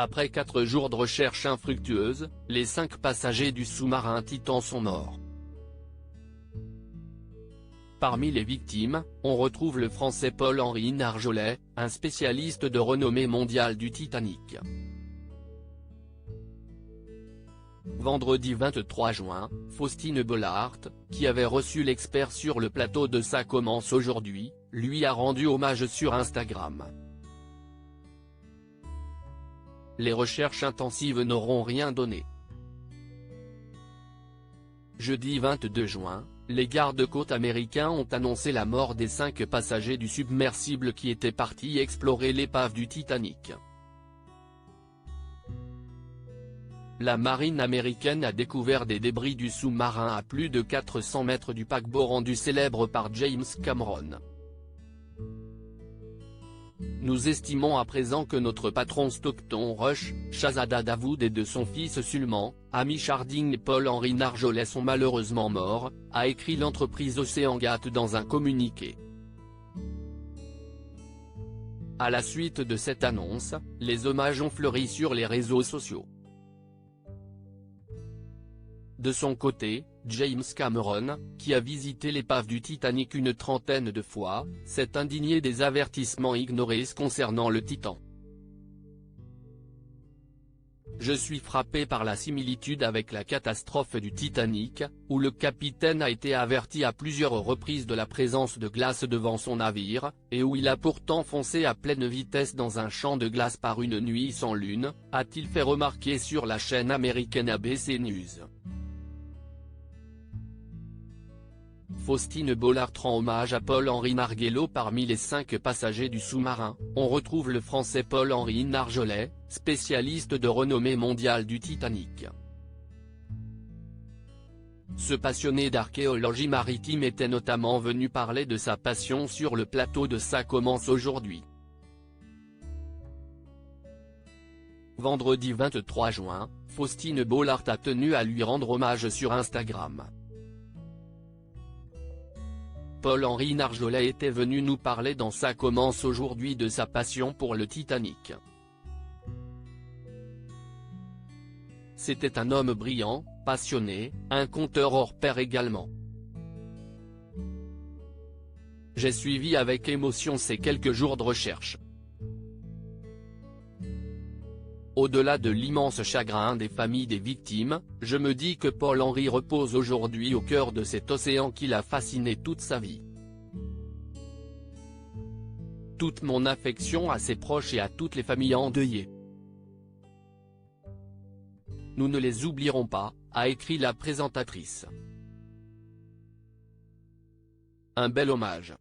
Après 4 jours de recherche infructueuse, les 5 passagers du sous-marin Titan sont morts. Parmi les victimes, on retrouve le Français Paul-Henri Narjolet, un spécialiste de renommée mondiale du Titanic. Vendredi 23 juin, Faustine Bollaert, qui avait reçu l'expert sur le plateau de Ça commence aujourd'hui, lui a rendu hommage sur Instagram. Les recherches intensives n'auront rien donné. Jeudi 22 juin, les gardes-côtes américains ont annoncé la mort des 5 passagers du submersible qui étaient partis explorer l'épave du Titanic. La marine américaine a découvert des débris du sous-marin à plus de 400 mètres du paquebot rendu célèbre par James Cameron. Nous estimons à présent que notre patron Stockton Rush, Shahzada Dawood et de son fils Sulman, Hamish Harding et Paul-Henri Narjolet sont malheureusement morts, a écrit l'entreprise OceanGate dans un communiqué. À la suite de cette annonce, les hommages ont fleuri sur les réseaux sociaux. De son côté, James Cameron, qui a visité l'épave du Titanic une 30aine de fois, s'est indigné des avertissements ignorés concernant le Titan. Je suis frappé par la similitude avec la catastrophe du Titanic, où le capitaine a été averti à plusieurs reprises de la présence de glace devant son navire, et où il a pourtant foncé à pleine vitesse dans un champ de glace par une nuit sans lune, a-t-il fait remarquer sur la chaîne américaine ABC News. Faustine Bollaert rend hommage à Paul-Henri Narjolet. Parmi les 5 passagers du sous-marin, on retrouve le Français Paul-Henri Narjolet, spécialiste de renommée mondiale du Titanic. Ce passionné d'archéologie maritime était notamment venu parler de sa passion sur le plateau de Ça commence aujourd'hui. Vendredi 23 juin, Faustine Bollaert a tenu à lui rendre hommage sur Instagram. Paul-Henri Narjolet était venu nous parler dans Ça commence aujourd'hui de sa passion pour le Titanic. C'était un homme brillant, passionné, un conteur hors pair également. J'ai suivi avec émotion ces quelques jours de recherche. Au-delà de l'immense chagrin des familles des victimes, je me dis que Paul-Henri repose aujourd'hui au cœur de cet océan qui l'a fasciné toute sa vie. Toute mon affection à ses proches et à toutes les familles endeuillées. Nous ne les oublierons pas, a écrit la présentatrice. Un bel hommage.